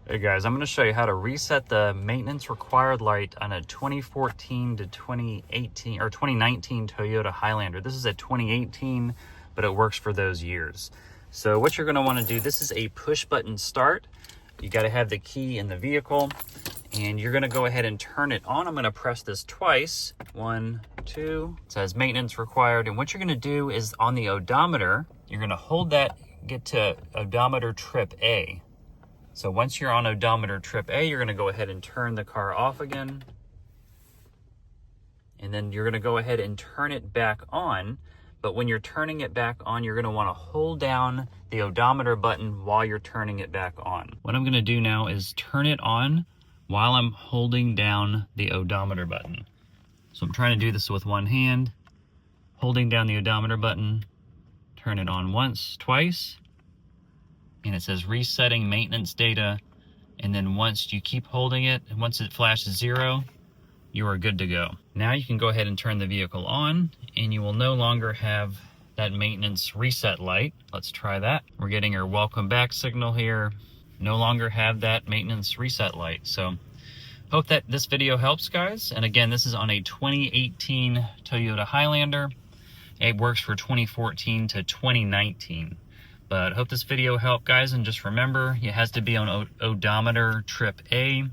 Hey guys, I'm going to show you how to reset the maintenance required light on a 2014 to 2018 or 2019 Toyota Highlander. This is a 2018, but it works for those years. So what you're going to want to do, this is a push button start. You got to have the key in the vehicle and you're going to go ahead and turn it on. I'm going to press this twice. 1, 2, it says maintenance required. And what you're going to do is on the odometer, you're going to hold that, get to odometer trip A. So once you're on odometer trip A, you're going to go ahead and turn the car off again. And then you're going to go ahead and turn it back on. But when you're turning it back on, you're going to want to hold down the odometer button while you're turning it back on. What I'm going to do now is turn it on while I'm holding down the odometer button. So I'm trying to do this with one hand, holding down the odometer button, turn it on once, twice. And it says resetting maintenance data, and then once you keep holding it, and once it flashes 0, you are good to go. Now you can go ahead and turn the vehicle on, and you will no longer have that maintenance reset light. Let's try that. We're getting our welcome back signal here. No longer have that maintenance reset light. So hope that this video helps, guys. And again, this is on a 2018 Toyota Highlander. It works for 2014 to 2019. But hope this video helped, guys, and just remember, it has to be on odometer trip A.